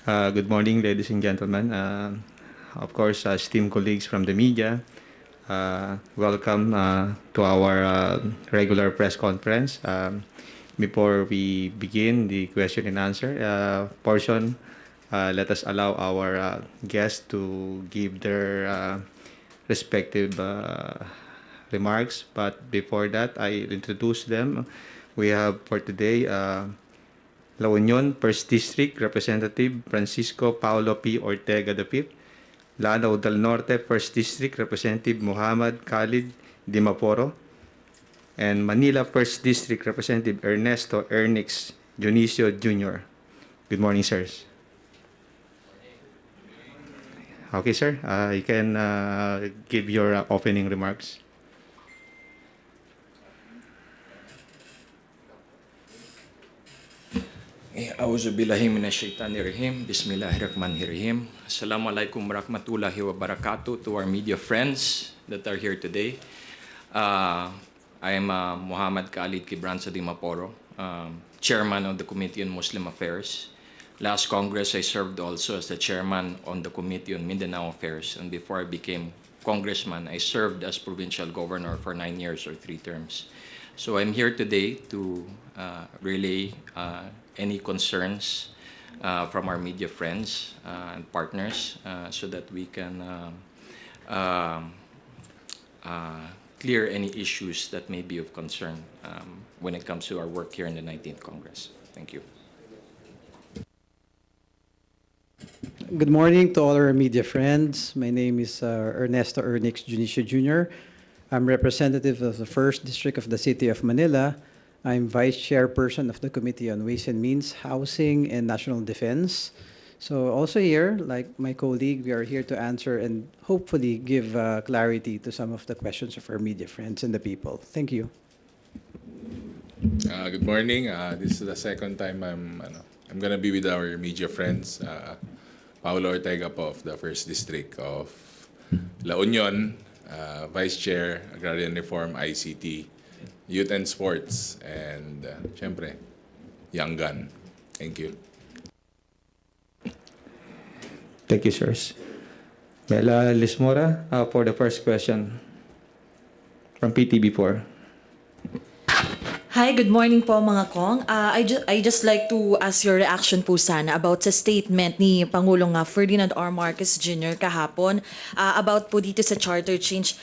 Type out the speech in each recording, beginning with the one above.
Good morning, ladies and gentlemen. Of course, esteemed colleagues from the media, welcome to our regular press conference. Before we begin the question and answer portion, let us allow our guests to give their respective remarks. But before that, I introduce them. We have for today La Union, 1st District, Representative Francisco Paulo P. Ortega V. Lanao del Norte, 1st District, Representative Muhammad Khalid Dimaporo. And Manila, 1st District, Representative Ernesto Ernix Junicio Jr. Good morning, sirs. Okay, sir. You can give your opening remarks. Auzubillahi minasyaitanirrahim. Bismillahirrahmanirrahim. Assalamualaikum warahmatullahi wabarakatuh to our media friends that are here today. I am Muhammad Khalid Kibranza Dimaporo, Chairman of the Committee on Muslim Affairs. Last Congress, I served also as the Chairman on the Committee on Mindanao Affairs. And before I became Congressman, I served as Provincial Governor for 9 years or 3 terms. So I'm here today to relay any concerns from our media friends and partners so that we can clear any issues that may be of concern when it comes to our work here in the 19th Congress. Thank you. Good morning to all our media friends. My name is Ernesto Ernix Junicio Jr. I'm representative of the 1st District of the City of Manila. I'm Vice Chairperson of the Committee on Ways and Means, Housing, and National Defense. So also here, like my colleague, we are here to answer and hopefully give clarity to some of the questions of our media friends and the people. Thank you. Good morning. This is the second time I'm gonna be with our media friends. Paulo Ortega po of the 1st District of La Union, Vice Chair, Agrarian Reform, ICT, Youth and Sports, and syempre, Young Gun. Thank you. Thank you, sirs. Mela Lismora for the first question from PTB4. Hi, good morning po mga kong. I just like to ask your reaction po sana about sa statement ni Pangulong Ferdinand R. Marcos Jr. kahapon about po dito sa charter change.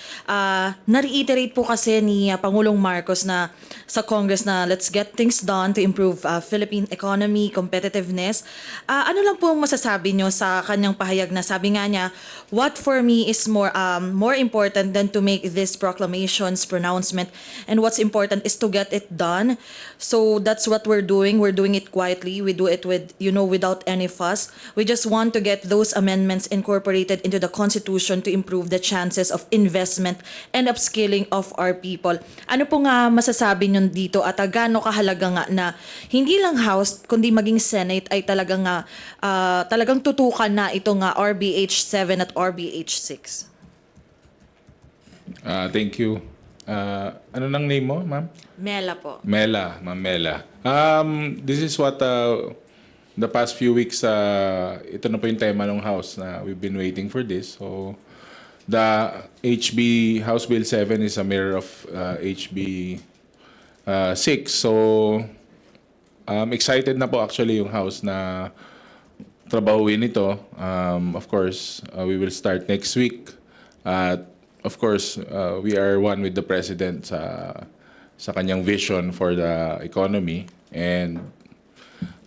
Na-reiterate po kasi ni Pangulong Marcos na sa Congress na let's get things done to improve Philippine economy, competitiveness. Ano lang po masasabi nyo sa kanyang pahayag na sabi nga niya, what for me is more important than to make these proclamations, pronouncement, and what's important is to get it done. So that's what we're doing. We're doing it quietly. We do it with, without any fuss. We just want to get those amendments incorporated into the Constitution to improve the chances of investment and upskilling of our people. Ano po nga masasabi nyo dito at gaano kahalaga nga na hindi lang House kundi maging Senate ay talagang tutukan na itong RBH 7 at RBH 6? Thank you. Ano nang name mo, ma'am? Mela po. Mela, Ma'am Mela. This is what the past few weeks, ito na po yung tema ng House na we've been waiting for this. So, the House Bill 7 is a mirror of HB 6. So, excited na po actually yung House na trabahuin ito. Of course, we will start next week. Of course, we are one with the President sa kanyang vision for the economy. And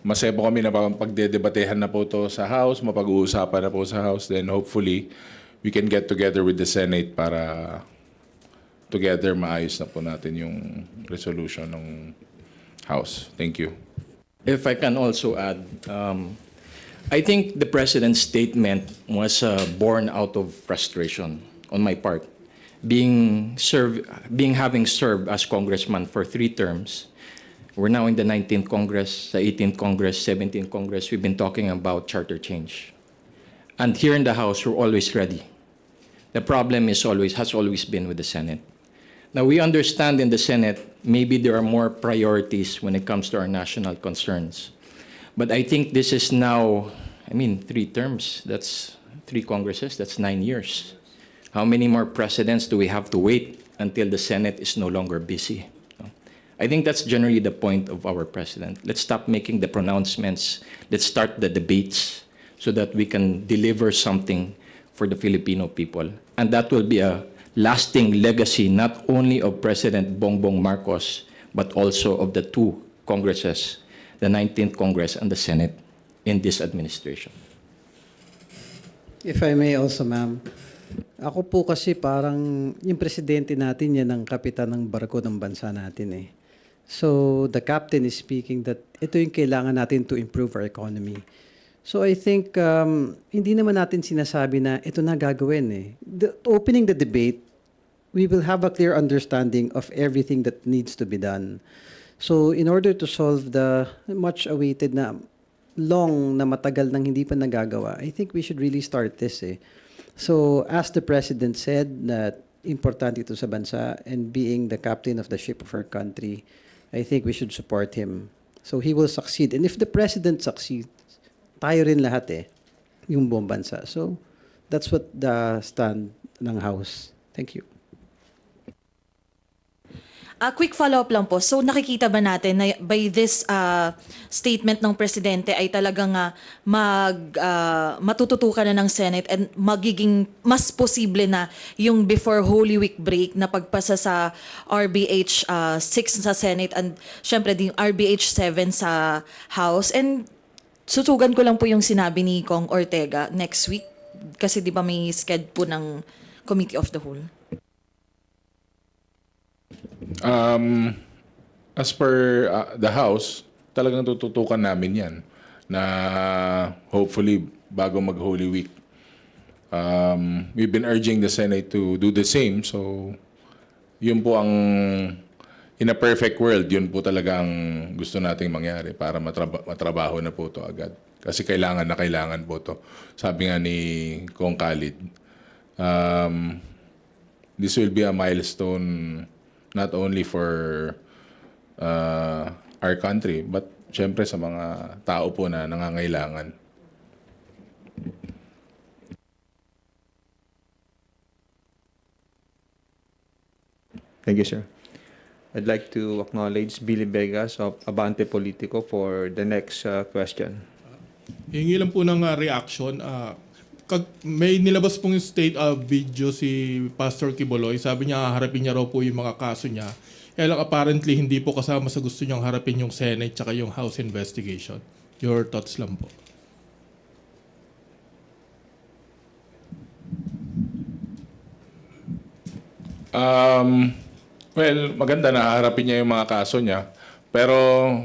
masaya po kami na pagdedebatehan na po to sa House, mapag-uusapan na po sa House. Then hopefully, we can get together with the Senate para together maayos na po natin yung resolution ng House. Thank you. If I can also add, I think the President's statement was born out of frustration on my part. Having served as congressman for 3 terms, we're now in the 19th Congress, the 18th Congress, 17th Congress. We've been talking about charter change. And here in the House, we're always ready. The problem has always been with the Senate. Now, we understand in the Senate, maybe there are more priorities when it comes to our national concerns. But I think this is now I mean, 3 terms, that's 3 Congresses, that's 9 years. How many more presidents do we have to wait until the Senate is no longer busy? I think that's generally the point of our president. Let's stop making the pronouncements. Let's start the debates so that we can deliver something for the Filipino people. And that will be a lasting legacy not only of President Bongbong Marcos, but also of the 2 Congresses, the 19th Congress and the Senate in this administration. If I may also, ma'am. Ako po kasi parang yung presidente natin yan ang kapitan ng barko ng bansa natin eh. So the captain is speaking that ito yung kailangan natin to improve our economy. So I think hindi naman natin sinasabi na ito na gagawin eh. Opening the debate, we will have a clear understanding of everything that needs to be done. So in order to solve the much awaited na long na matagal nang hindi pa nagagawa, I think we should really start this eh. So as the president said that importante ito sa bansa and being the captain of the ship of our country, I think we should support him. So he will succeed. And if the president succeeds, tayo rin lahat eh, yung buong bansa. So that's what the stand ng House. Thank you. Quick follow-up lang po. So nakikita ba natin na by this statement ng presidente ay talagang matututukan na ng Senate and magiging mas posible na yung before Holy Week break na pagpasa sa RBH 6 sa Senate and syempre din RBH 7 sa House. And susugan ko lang po yung sinabi ni Kong Ortega next week kasi di ba may schedule po ng Committee of the Whole. As per the House, talagang tututukan namin yan na hopefully bago mag-Holy Week. We've been urging the Senate to do the same. So, yun po ang, in a perfect world, yun po talagang gusto nating mangyari para matrabaho na po to agad. Kasi kailangan na kailangan po to. Sabi nga ni Kong Khalid, this will be a milestone not only for our country, but syempre sa mga tao po na nangangailangan. Thank you, sir. I'd like to acknowledge Billy Vegas of Abante Politico for the next question. Hingi lang po ng reaction. May nilabas pong state video si Pastor Quiboloy. Sabi niya harapin niya raw po yung mga kaso niya. Kaya lang apparently hindi po kasama sa gusto niyang harapin yung Senate tsaka yung House investigation. Your thoughts lang po. Well, maganda na harapin niya yung mga kaso niya. Pero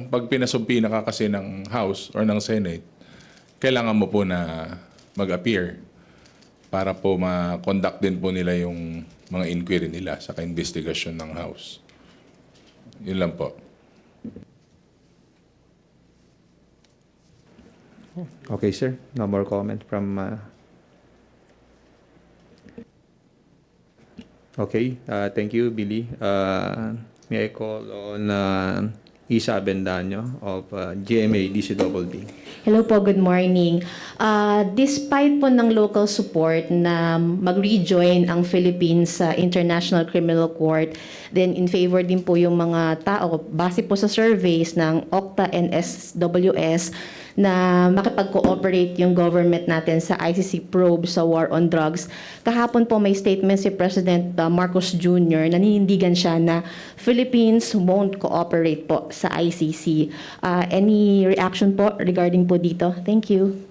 pag pinasumpi na ka kasi ng House or ng Senate, kailangan mo po na mag-appear para po ma-conduct din po nila yung mga inquiry nila sa ka-investigasyon ng House. Yun lang po. Okay, sir. No more comment from... Okay, thank you, Billy. May I call on Isa Avendaño of GMA DCWD. Hello po, good morning. Despite po ng local support na mag-rejoin ang Philippines sa International Criminal Court, then in favor din po yung mga tao, base po sa surveys ng OCTA and SWS, na makipag-cooperate yung government natin sa ICC probe sa war on drugs. Kahapon po may statement si President Marcos Jr. naninindigan siya na Philippines won't cooperate po sa ICC. Any reaction po regarding po dito? Thank you.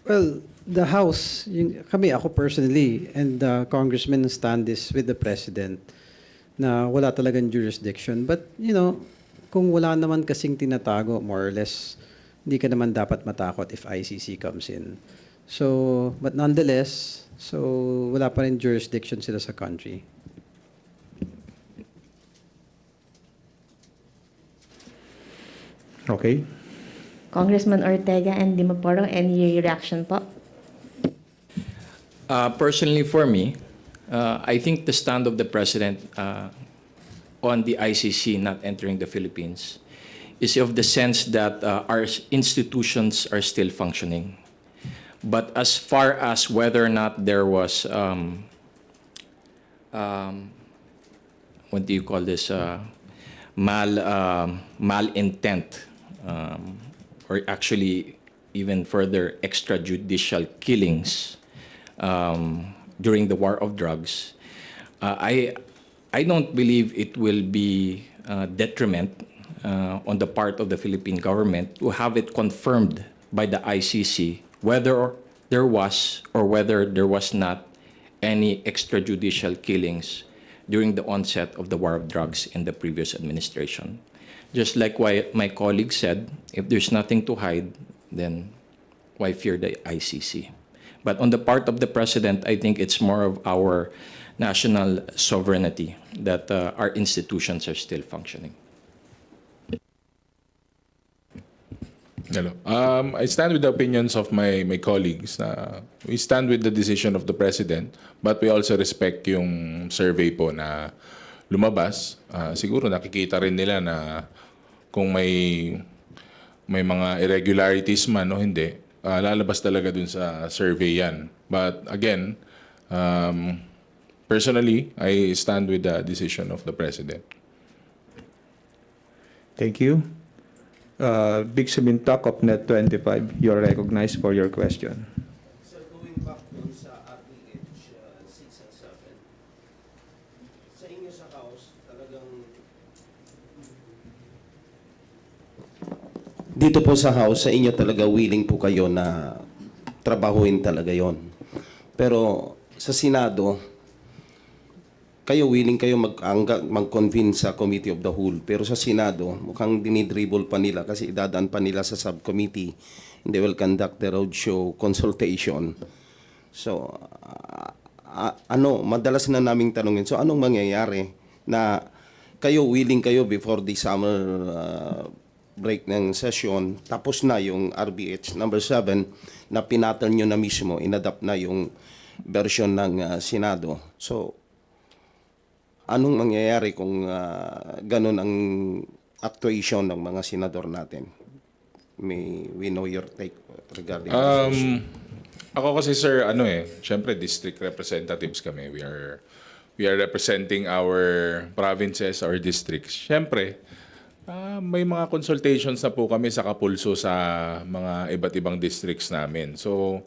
Well, the House, ako personally, and the congressmen stand this with the President na wala talagang jurisdiction. But, kung wala naman kasing tinatago, more or less, hindi ka naman dapat matakot if ICC comes in. So, but nonetheless, wala pa rin jurisdiction sila sa country. Okay. Congressman Ortega and Dimaporo, any reaction po? Personally for me, I think the stand of the President on the ICC not entering the Philippines is of the sense that our institutions are still functioning. But as far as whether or not there was, what do you call this, malintent, or actually even further extrajudicial killings during the war of drugs, I don't believe it will be detriment on the part of the Philippine government to have it confirmed by the ICC whether there was or whether there was not any extrajudicial killings during the onset of the war of drugs in the previous administration. Just like what my colleague said, if there's nothing to hide, then why fear the ICC? But on the part of the president, I think it's more of our national sovereignty that our institutions are still functioning. Hello. I stand with the opinions of my colleagues. We stand with the decision of the president, but we also respect yung survey po na lumabas. Siguro nakikita rin nila na kung may mga irregularities man o hindi, lalabas talaga dun sa survey yan. But again, personally, I stand with the decision of the president. Thank you. Big Simintak of Net 25, you're recognized for your question. Sir, going back dun sa RTH 6 and 7, sa inyo sa House, talagang dito po sa House, sa inyo talaga willing po kayo na trabahuin talaga yon. Pero sa Senado, kayo willing kayo mag-convince sa Committee of the Whole. Pero sa Senado, mukhang dinidribble pa nila kasi idadaan pa nila sa subcommittee. And they will conduct the roadshow consultation. So, madalas na naming tanungin. So, anong mangyayari na kayo willing kayo before the summer break ng session, tapos na yung RBH number 7 na pinatal nyo na mismo, inadapt na yung version ng Senado. So, anong mangyayari kung ganun ang actuation ng mga senador natin? May we know your take regarding this. Ako kasi sir, syempre district representatives kami. We are representing our provinces, our districts. Syempre, may mga consultations na po kami sa kapulso sa mga iba't ibang districts namin. So,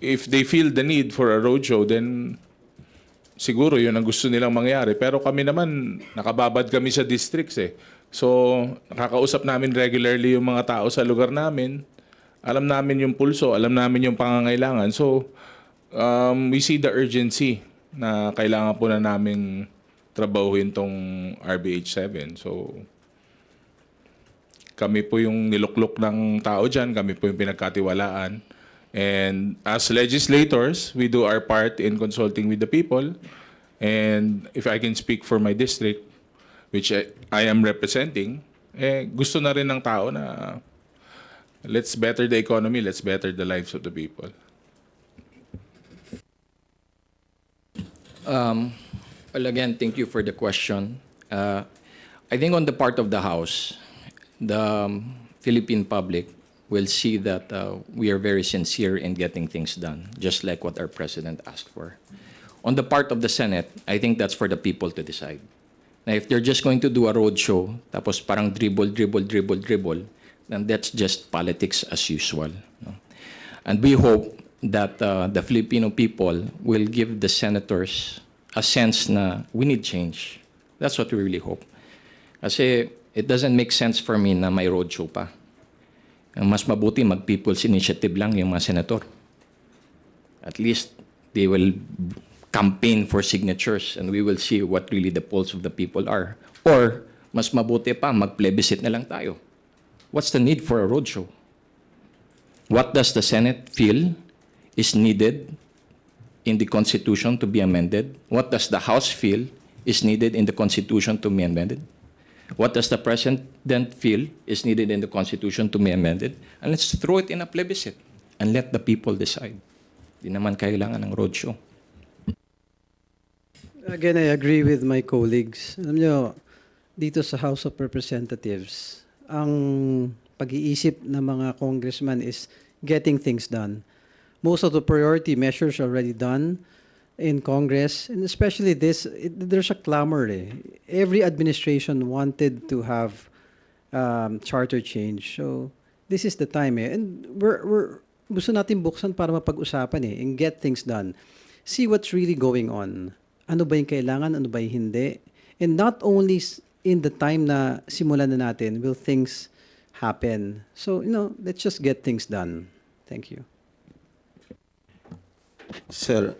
if they feel the need for a roadshow, then siguro yun ang gusto nilang mangyari. Pero kami naman, nakababad kami sa districts eh. So, nakakausap namin regularly yung mga tao sa lugar namin. Alam namin yung pulso, alam namin yung pangangailangan. So, we see the urgency na kailangan po na namin trabahuin tong RBH 7. So, kami po yung niluklok ng tao dyan, kami po yung pinagkatiwalaan. And as legislators, we do our part in consulting with the people. And if I can speak for my district, which I am representing, gusto na rin ng tao na let's better the economy, let's better the lives of the people. Well, again, thank you for the question. I think on the part of the House, the Philippine public will see that we are very sincere in getting things done, just like what our president asked for. On the part of the Senate, I think that's for the people to decide. Now, if they're just going to do a roadshow, tapos parang dribble, then that's just politics as usual. No? And we hope that the Filipino people will give the senators a sense na we need change. That's what we really hope. Kasi it doesn't make sense for me na may roadshow pa. Mas mabuti mag-people's initiative lang yung mga senator. At least they will campaign for signatures and we will see what really the pulse of the people are. Or, mas mabuti pa, mag-plebiscite na lang tayo. What's the need for a roadshow? What does the Senate feel is needed in the Constitution to be amended? What does the House feel is needed in the Constitution to be amended? What does the President feel is needed in the Constitution to be amended? And let's throw it in a plebiscite and let the people decide. Di naman kailangan ng roadshow. Again, I agree with my colleagues. Alam nyo, dito sa House of Representatives, ang pag-iisip ng mga congressman is getting things done. Most of the priority measures are already done in Congress, and especially this, there's a clamor eh. Every administration wanted to have charter change. So, this is the time eh. And we're gusto natin buksan para mapag-usapan eh, and get things done. See what's really going on. Ano ba yung kailangan, ano ba yung hindi. And not only in the time na simulan na natin will things happen. So, let's just get things done. Thank you. Sir,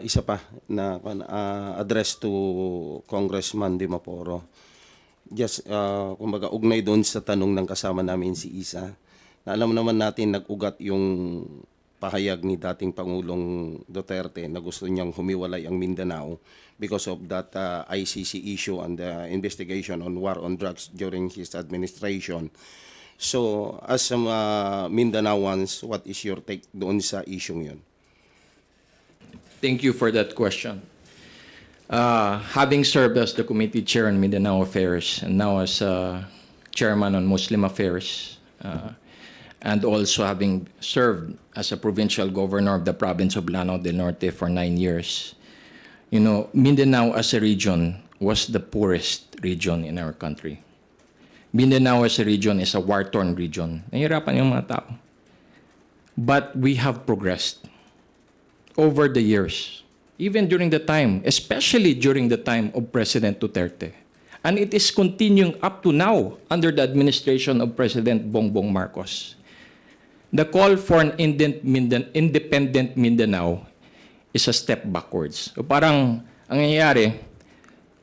isa pa na address to Congressman Di Maporo. Just, kumbaga, ugnay doon sa tanong ng kasama namin si Isa. Na alam naman natin nag-ugat yung pahayag ni dating Pangulong Duterte na gusto niyang humiwalay ang Mindanao because of that ICC issue and the investigation on war on drugs during his administration. So, as Mindanaoans, what is your take doon sa issue yun? Thank you for that question. Having served as the committee chair on Mindanao Affairs and now as chairman on Muslim Affairs, and also having served as a provincial governor of the province of Lanao del Norte for 9 years, Mindanao as a region was the poorest region in our country. Mindanao as a region is a war-torn region. Nahihirapan yung mga tao. But we have progressed over the years, even during the time, especially during the time of President Duterte. And it is continuing up to now under the administration of President Bongbong Marcos. The call for an independent Mindanao is a step backwards. So parang ang nangyayari,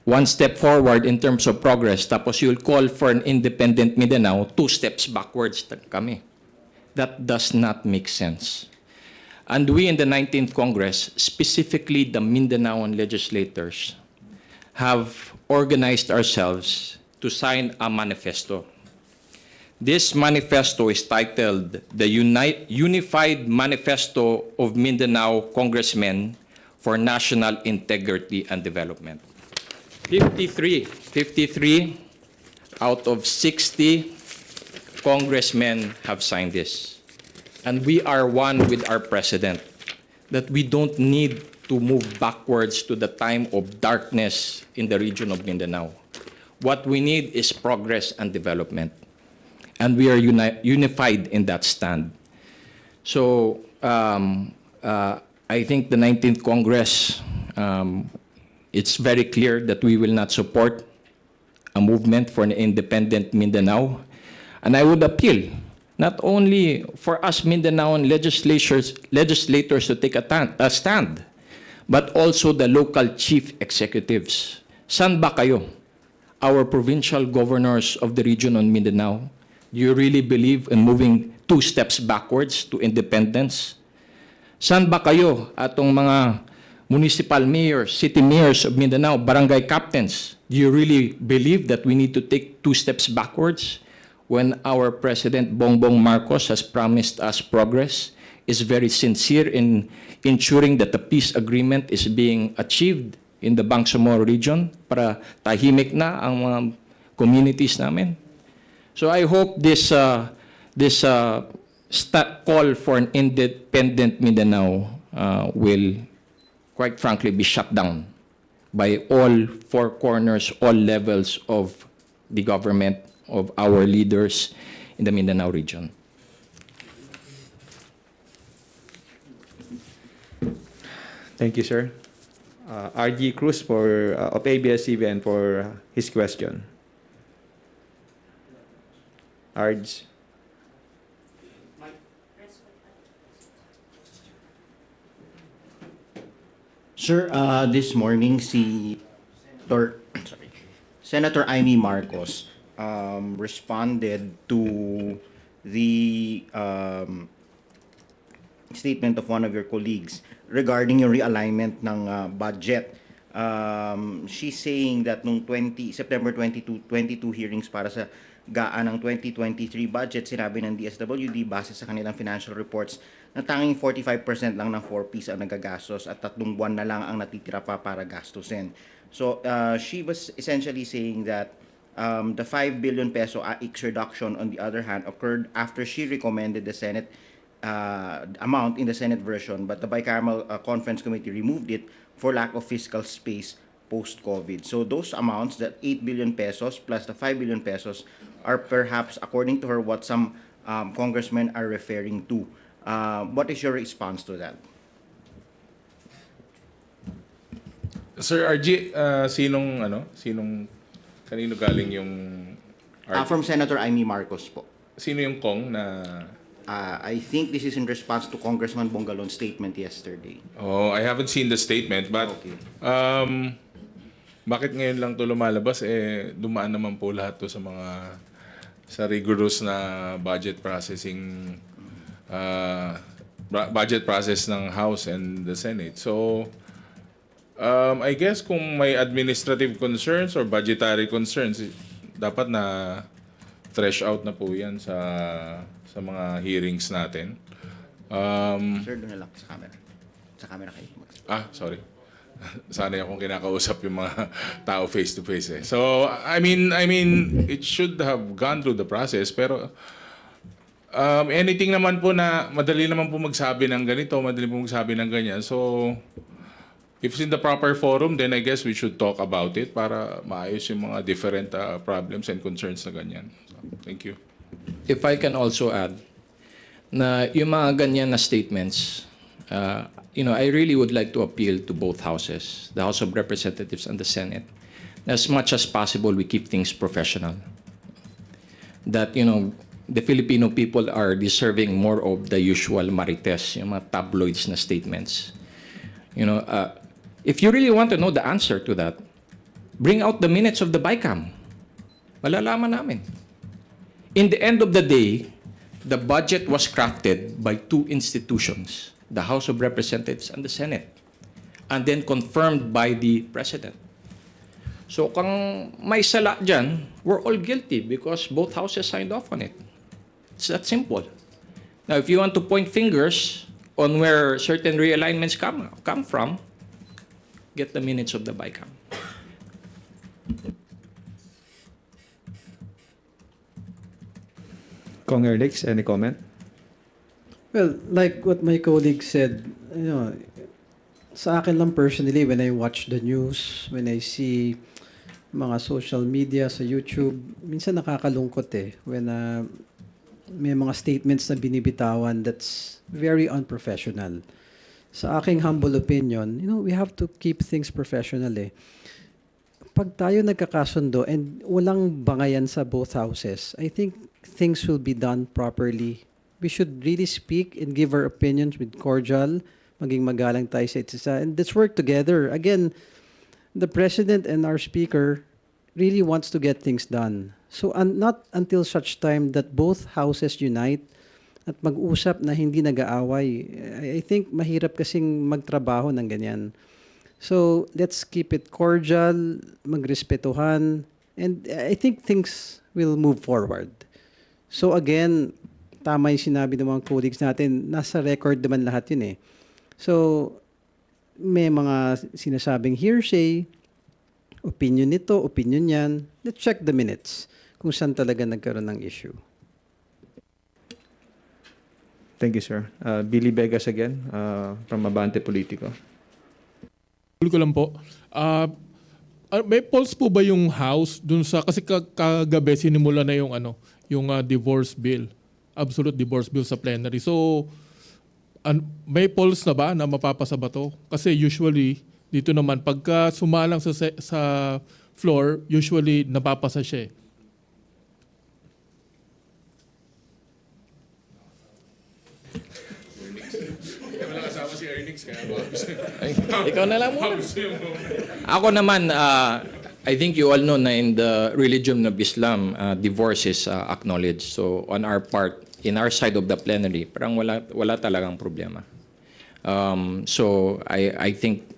one step forward in terms of progress, tapos you'll call for an independent Mindanao, 2 steps backwards kami. That does not make sense. And we in the 19th Congress, specifically the Mindanaoan legislators, have organized ourselves to sign a manifesto. This manifesto is titled the Unified Manifesto of Mindanao Congressmen for National Integrity and Development. 53 out of 60 congressmen have signed this. And we are one with our president that we don't need to move backwards to the time of darkness in the region of Mindanao. What we need is progress and development. And we are unified in that stand. So I think the 19th Congress, it's very clear that we will not support a movement for an independent Mindanao. And I would appeal not only for us Mindanaoan legislators to take a stand, but also the local chief executives. San ba kayo? Our provincial governors of the region on Mindanao, do you really believe in moving 2 steps backwards to independence? San ba kayo atong mga municipal mayors, city mayors of Mindanao, barangay captains? Do you really believe that we need to take 2 steps backwards when our President Bongbong Marcos has promised us progress, is very sincere in ensuring that the peace agreement is being achieved in the Bangsamoro region para tahimik na ang mga communities namin? So I hope this call for an independent Mindanao will, quite frankly, be shut down by all 4 corners, all levels of the government, of our leaders in the Mindanao region. Thank you, sir. RG Cruz of ABS-CBN for his question. RG. Sir, this morning Senator Amy Marcos responded to the statement of one of your colleagues regarding yung realignment ng budget. She's saying that nung September 22 hearings para sa gaan ng 2023 budget, sinabi ng DSWD base sa kanilang financial reports na tanging 45% lang ng 4Ps ang nagagastos at 3 buwan na lang ang natitira pa para gastusin. So she was essentially saying that The 5 billion peso AIX reduction, on the other hand, occurred after she recommended the Senate amount in the Senate version, but the bicameral conference committee removed it for lack of fiscal space post-COVID. So those amounts, that 8 billion pesos plus the 5 billion pesos, are perhaps, according to her, what some congressmen are referring to. What is your response to that? Sir RG, kanino galing yung From Senator Amy Marcos po. sino yung Kong na I think this is in response to Congressman Bongalon's statement yesterday. Oh, I haven't seen the statement, but Okay. bakit ngayon lang to lumalabas? Dumaan naman po lahat to sa rigorous na budget processing, budget process ng House and the Senate. So, I guess kung may administrative concerns or budgetary concerns, dapat na thresh out na po yan sa mga hearings natin. Sir, doon na lang sa camera. Sa camera kayo. Sorry. Sana akong kinakausap yung mga tao face to face eh. So, I mean, it should have gone through the process, pero anything naman po na madali naman po magsabi ng ganito, madali po magsabi ng ganyan. So, if it's in the proper forum, then I guess we should talk about it para maayos yung mga different problems and concerns na ganyan. So, thank you. If I can also add, na yung mga ganyan na statements, I really would like to appeal to both houses, the House of Representatives and the Senate. As much as possible, we keep things professional. That, the Filipino people are deserving more of the usual marites, yung mga tabloids na statements. If you really want to know the answer to that, bring out the minutes of the BICAM. Malalaman namin. In the end of the day, the budget was crafted by two institutions, the House of Representatives and the Senate, and then confirmed by the President. So kung may sala dyan, we're all guilty because both houses signed off on it. It's that simple. Now, if you want to point fingers on where certain realignments come from, get the minutes of the BICAM. Kong Erlix, any comment? Well, like what my colleague said, sa akin lang personally, when I watch the news, when I see mga social media sa YouTube, minsan nakakalungkot when may mga statements na binibitawan that's very unprofessional. Sa aking humble opinion, we have to keep things professional Pag tayo nagkakasundo and walang bangayan sa both houses, I think things will be done properly. We should really speak and give our opinions with cordial, maging magalang tayo sa isa, and let's work together. Again, the President and our Speaker really wants to get things done. So not until such time that both houses unite at mag-usap na hindi nag-aaway, I think mahirap kasing magtrabaho ng ganyan. So let's keep it cordial, magrespetuhan, and I think things will move forward. So again, tama yung sinabi ng mga colleagues natin, nasa record naman lahat yun So may mga sinasabing hearsay, opinion nito, opinion yan. Let's check the minutes kung saan talaga nagkaroon ng issue. Thank you, sir. Billy Vegas again, from Abante Politico. Ko lang po. May polls po ba yung House dun sa, kasi kagabi sinimula na yung divorce bill, absolute divorce bill sa plenary. So may polls na ba na mapapasa ba to? Kasi usually dito naman pagka sumalang sa floor, usually napapasa siya Ikaw na lang muna. Ako naman, I think you all know na in the religion of Islam, divorce is acknowledged. So on our part, in our side of the plenary, parang wala talagang problema. So I think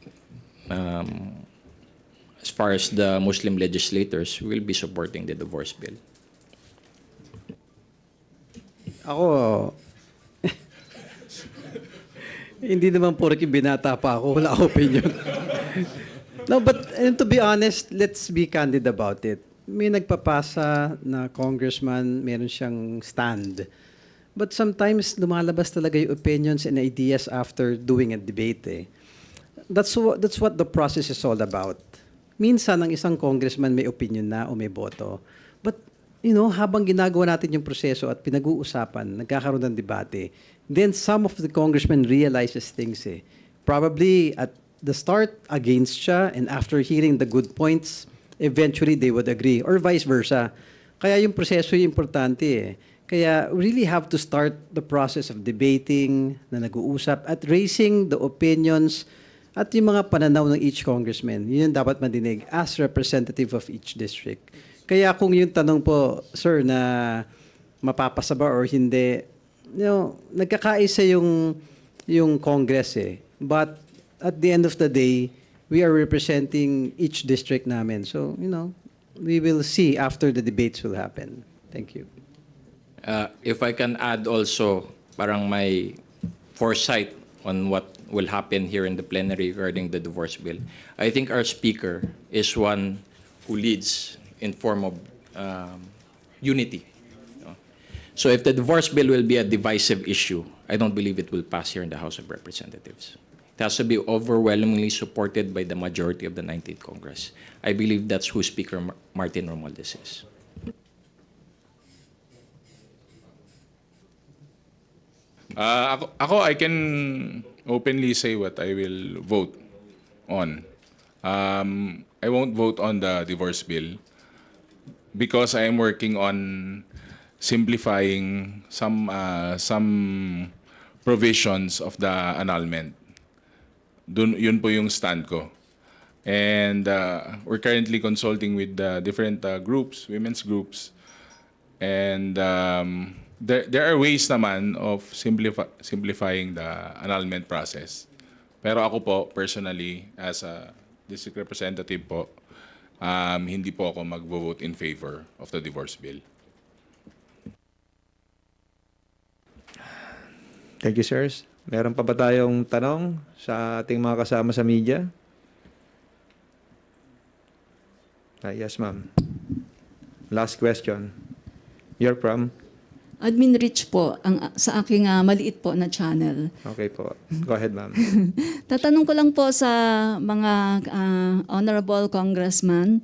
as far as the Muslim legislators, we will be supporting the divorce bill. Ako, hindi naman porke binata pa ako, wala akong opinion. No, but to be honest, let's be candid about it. may nagpapasa na congressman, meron siyang stand. But sometimes lumalabas talaga yung opinions and ideas after doing a debate. That's what the process is all about. Minsan ang isang congressman may opinion na o may boto. But habang ginagawa natin yung proseso at pinag-uusapan, nagkakaroon ng debate, then some of the congressmen realizes things. Probably at the start against siya, and after hearing the good points, eventually they would agree, or vice versa. Kaya yung proseso yung importante. Kaya really have to start the process of debating, na nag-uusap, at raising the opinions at yung mga pananaw ng each congressman. Yun yung dapat madinig as representative of each district. Kaya kung yung tanong po, sir, na mapapasa ba or hindi, nagkakaisa yung Congress But at the end of the day, we are representing each district namin. So, we will see after the debates will happen. Thank you. If I can add also, parang may foresight on what will happen here in the plenary regarding the divorce bill. I think our speaker is one who leads in form of unity. So if the divorce bill will be a divisive issue, I don't believe it will pass here in the House of Representatives. It has to be overwhelmingly supported by the majority of the 19th Congress. I believe that's who Speaker Martin Romualdez is. Ako, I can openly say what I will vote on. I won't vote on the divorce bill because I am working on simplifying some provisions of the annulment. Yun po yung stand ko. And we're currently consulting with different groups, women's groups. And there are ways naman of simplifying the annulment process. Pero ako po, personally, as a district representative po, hindi po ako mag-vote in favor of the divorce bill. Thank you, sirs. Meron pa ba tayong tanong sa ating mga kasama sa media? Yes, ma'am. Last question. You're from? Admin Rich po, sa aking maliit po na channel. Okay po. Go ahead, ma'am. Tatanong ko lang po sa mga honorable congressman,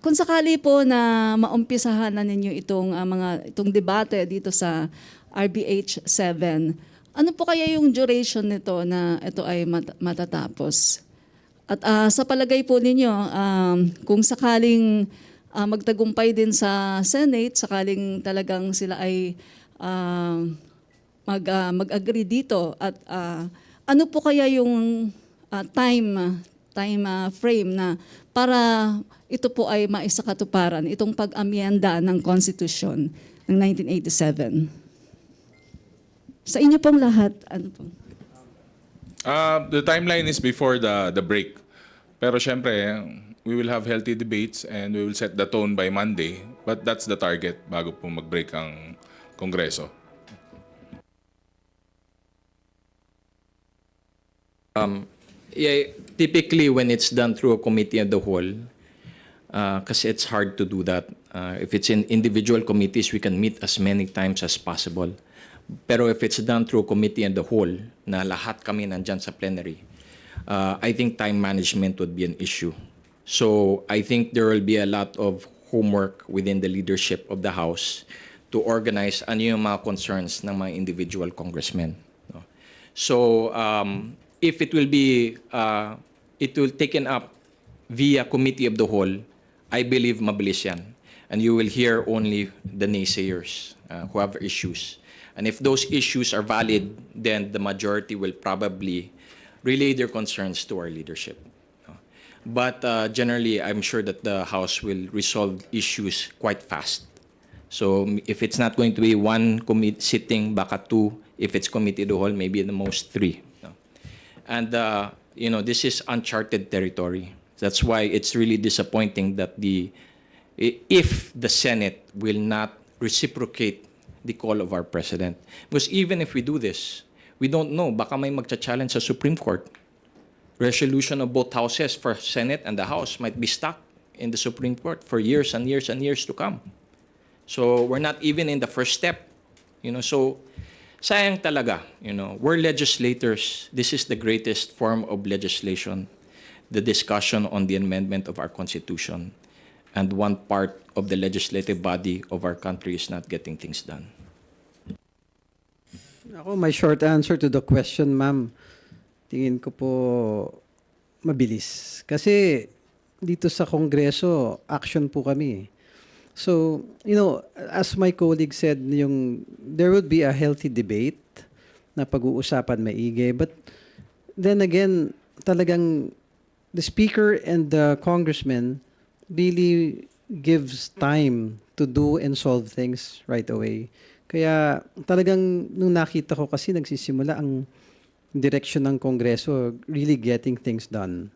kung sakali po na maumpisahan na ninyo itong debate dito sa RBH 7, ano po kaya yung duration nito na ito ay matatapos? At sa palagay po ninyo, kung sakaling magtagumpay din sa Senate, sakaling talagang sila ay mag-agree dito, at ano po kaya yung time frame na para ito po ay maisakatuparan, itong pag-amyenda ng Constitution ng 1987? Sa inyo pong lahat, ano po? The timeline is before the break. Pero syempre, we will have healthy debates and we will set the tone by Monday. But that's the target bago po mag-break ang Kongreso. Typically, when it's done through a committee of the whole, kasi it's hard to do that. If it's in individual committees, we can meet as many times as possible. Pero if it's done through a committee of the whole, na lahat kami nandyan sa plenary, I think time management would be an issue. So I think there will be a lot of homework within the leadership of the House to organize ano yung mga concerns ng mga individual congressmen. No? So if it will taken up via committee of the whole, I believe mabilis yan. And you will hear only the naysayers who have issues. And if those issues are valid, then the majority will probably relay their concerns to our leadership. But generally, I'm sure that the House will resolve issues quite fast. So if it's not going to be one sitting, baka two. If it's committee of the whole, maybe at the most 3. And this is uncharted territory. That's why it's really disappointing that if the Senate will not reciprocate the call of our president. Because even if we do this, we don't know, baka may magcha-challenge sa Supreme Court. Resolution of both houses for Senate and the House might be stuck in the Supreme Court for years and years and years to come. So we're not even in the first step. So sayang talaga, we're legislators. This is the greatest form of legislation, the discussion on the amendment of our Constitution. And one part of the legislative body of our country is not getting things done. Ako, my short answer to the question, ma'am, tingin ko po mabilis. Kasi dito sa Kongreso, action po kami. So, as my colleague said, there would be a healthy debate na pag-uusapan maigi. But then again, talagang the speaker and the congressman really gives time to do and solve things right away. Kaya talagang nung nakita ko kasi nagsisimula ang direction ng Kongreso really getting things done.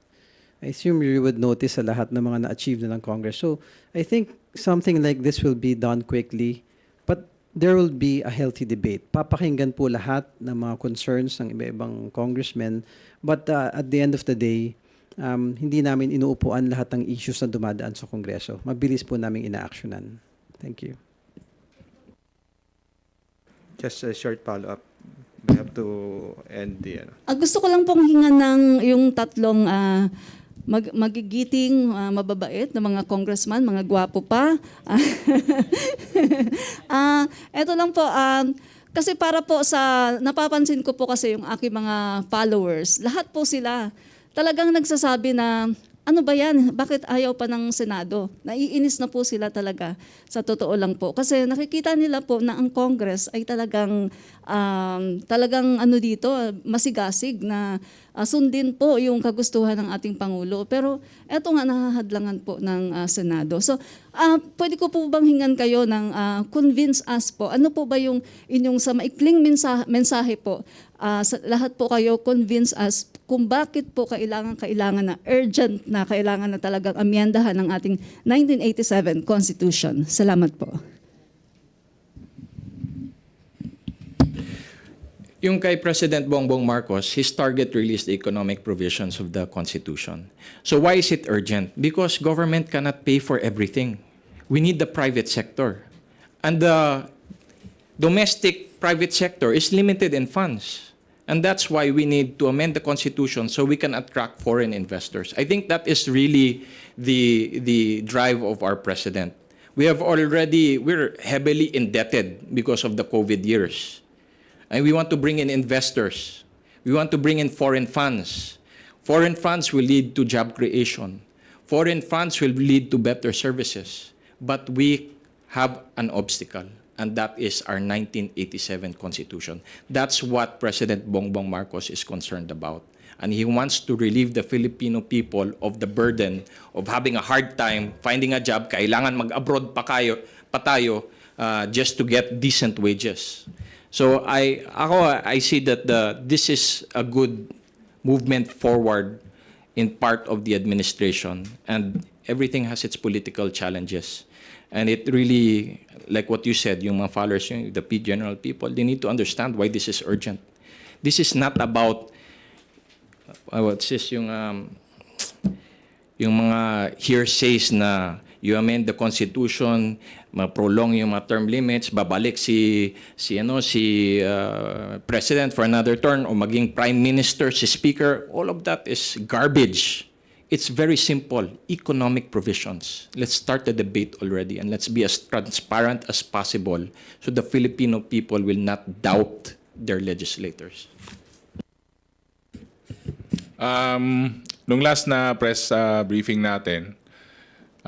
I assume you would notice sa lahat ng mga na-achieve na ng Congress. So I think something like this will be done quickly, but there will be a healthy debate. Papakinggan po lahat ng mga concerns ng iba-ibang congressmen, but at the end of the day, hindi namin inuupuan lahat ng issues na dumadaan sa Kongreso. Mabilis po namin ina-actionan. Thank you. Just a short follow-up. We have to end the... Gusto ko lang pong hingan ng yung tatlong magigiting, mababait na mga congressman, mga gwapo pa. Ito lang po, kasi para po sa, napapansin ko po kasi yung aking mga followers, lahat po sila talagang nagsasabi na, ano ba yan? Bakit ayaw pa ng Senado? Naiinis na po sila talaga, sa totoo lang po. Kasi nakikita nila po na ang Congress ay talagang dito, masigasig na sundin po yung kagustuhan ng ating Pangulo. Pero eto nga nahahadlangan po ng Senado. So, pwede ko po bang hingan kayo ng convince us po? Ano po ba yung inyong sa maikling mensahe po? Sa lahat po kayo convince us kung bakit po kailangan na urgent na kailangan na talagang amyendahan ng ating 1987 Constitution. Salamat po. Yung kay President Bongbong Marcos, his target really is the economic provisions of the Constitution. So why is it urgent? Because government cannot pay for everything. We need the private sector. And the domestic private sector is limited in funds. And that's why we need to amend the Constitution so we can attract foreign investors. I think that is really the drive of our president. We're heavily indebted because of the COVID years. And we want to bring in investors. We want to bring in foreign funds. Foreign funds will lead to job creation. Foreign funds will lead to better services. But we have an obstacle, and that is our 1987 Constitution. That's what President Bongbong Marcos is concerned about. And he wants to relieve the Filipino people of the burden of having a hard time finding a job. Kailangan mag-abroad pa tayo just to get decent wages. So I see that this is a good movement forward in part of the administration, and everything has its political challenges. And it really, like what you said, yung mga followers, the general people, they need to understand why this is urgent. This is not about what's this, yung mga hearsays na you amend the Constitution, ma-prolong yung mga term limits, babalik si President for another term, o maging Prime Minister, si Speaker. All of that is garbage. It's very simple. Economic provisions. Let's start the debate already, and let's be as transparent as possible so the Filipino people will not doubt their legislators. Nung last na press briefing natin,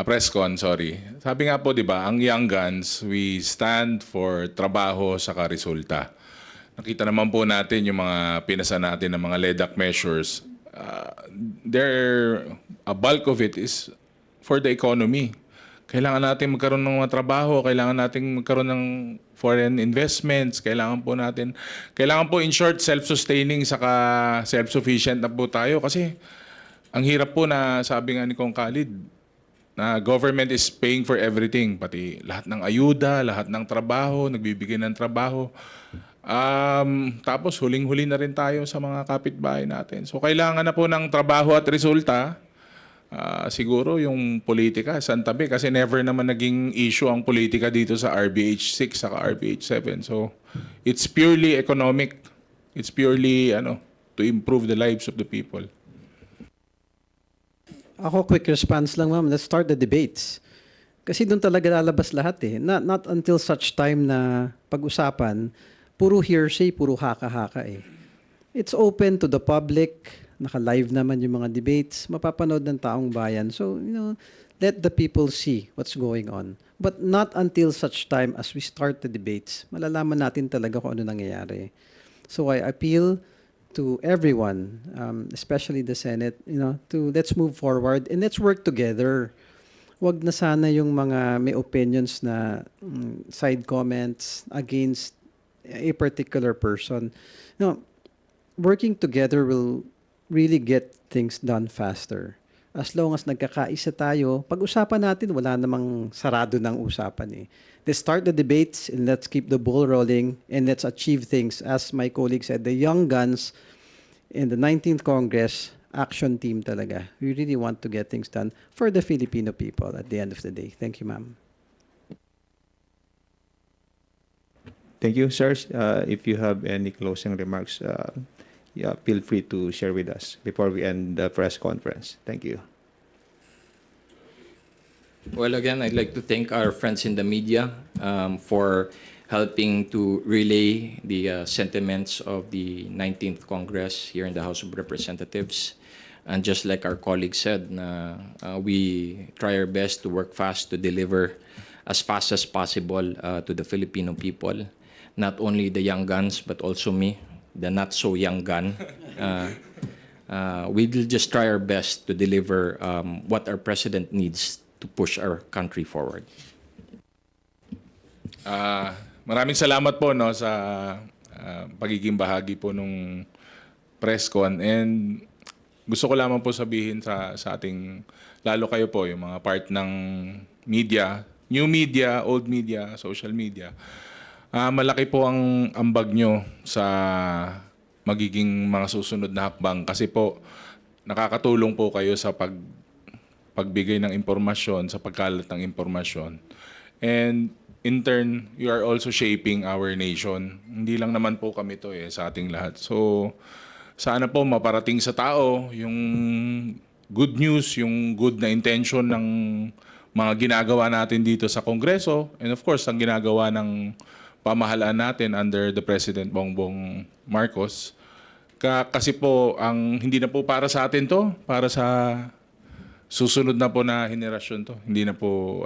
press con, sorry. Sabi nga po, di ba, ang Young Guns, we stand for trabaho saka resulta. Nakita naman po natin yung mga pinasa natin ng mga LEDAC measures. A bulk of it is for the economy. Kailangan natin magkaroon ng mga trabaho, kailangan natin magkaroon ng foreign investments, kailangan po in short self-sustaining saka self-sufficient na po tayo kasi ang hirap po na sabi nga ni Kong Khalid na government is paying for everything, pati lahat ng ayuda, lahat ng trabaho, nagbibigay ng trabaho. Tapos huling-huli na rin tayo sa mga kapitbahay natin. So kailangan na po ng trabaho at resulta siguro yung politika, santabi, kasi never naman naging issue ang politika dito sa RBH 6 saka RBH 7. So, it's purely economic. It's purely, to improve the lives of the people. Ako, quick response lang, ma'am. Let's start the debates. Kasi doon talaga lalabas lahat eh. Not until such time na pag-usapan, puro hearsay, puro haka-haka eh. It's open to the public. Naka-live naman yung mga debates. Mapapanood ng taong bayan. So, let the people see what's going on. But not until such time as we start the debates, malalaman natin talaga kung ano nangyayari. So I appeal to everyone, especially the Senate, to let's move forward and let's work together. Wag na sana yung mga may opinions na side comments against a particular person. Working together will really get things done faster. As long as nagkakaisa tayo, pag-usapan natin, wala namang sarado ng usapan eh. Let's start the debates and let's keep the ball rolling and let's achieve things. As my colleague said, the young guns in the 19th Congress, action team talaga. We really want to get things done for the Filipino people at the end of the day. Thank you, ma'am. Thank you, sir. If you have any closing remarks, feel free to share with us before we end the press conference. Thank you. Well, again, I'd like to thank our friends in the media for helping to relay the sentiments of the 19th Congress here in the House of Representatives. And just like our colleague said, we try our best to work fast to deliver as fast as possible to the Filipino people. Not only the young guns, but also me, the not so young gun. We will just try our best to deliver what our president needs to push our country forward. Maraming salamat po sa pagiging bahagi po nung press con, and gusto ko lamang po sabihin sa ating, lalo kayo po, yung mga part ng media, new media, old media, social media. Malaki po ang ambag nyo sa magiging mga susunod na hakbang kasi po nakakatulong po kayo sa pagbigay ng impormasyon, sa pagkalat ng impormasyon. And in turn, you are also shaping our nation. Hindi lang naman po kami to sa ating lahat. So, sana po maparating sa tao yung good news, yung good na intention ng mga ginagawa natin dito sa Kongreso, and of course, ang ginagawa ng pamahalaan natin under the President Bongbong Marcos. Kasi po, hindi na po para sa atin to, para sa susunod na po na henerasyon to. Hindi na po,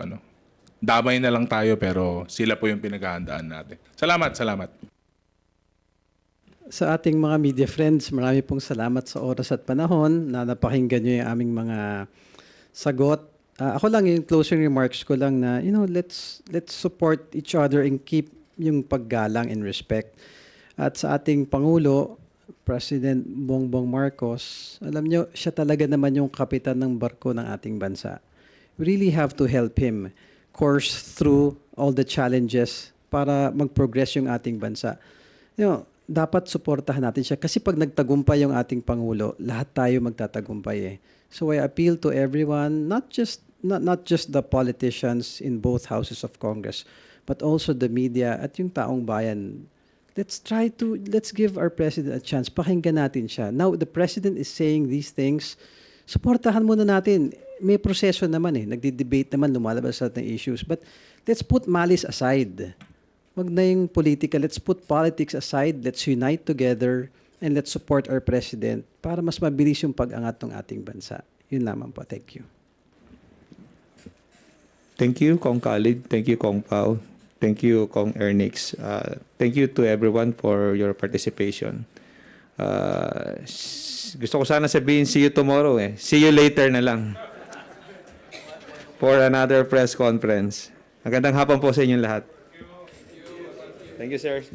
damay na lang tayo, pero sila po yung pinaghahandaan natin. Salamat, salamat. Sa ating mga media friends, marami pong salamat sa oras at panahon na napakinggan nyo yung aming mga sagot. Ako lang, yung closing remarks ko lang na, let's support each other and keep yung paggalang and respect. At sa ating Pangulo, President Bongbong Marcos, alam nyo, siya talaga naman yung kapitan ng barko ng ating bansa. We really have to help him course through all the challenges para mag-progress yung ating bansa. Dapat suportahan natin siya kasi pag nagtagumpay yung ating Pangulo, lahat tayo magtatagumpay eh. So I appeal to everyone, not just the politicians in both houses of Congress, but also the media at yung taong bayan. Let's give our president a chance. Pakinggan natin siya. Now, the president is saying these things. Suportahan muna natin. May proseso naman eh. Nagdi-debate naman, lumalabas lahat ng issues. But let's put malice aside. Wag na yung politika. Let's put politics aside. Let's unite together and let's support our president para mas mabilis yung pag-angat ng ating bansa. Yun lamang po. Thank you. Thank you, Kong Khalid. Thank you, Kong Pao. Thank you, Kong Ernix. Thank you to everyone for your participation. Gusto ko sana sabihin, see you tomorrow eh. See you later na lang. For another press conference. Magandang hapon po sa inyong lahat. Thank you, sir.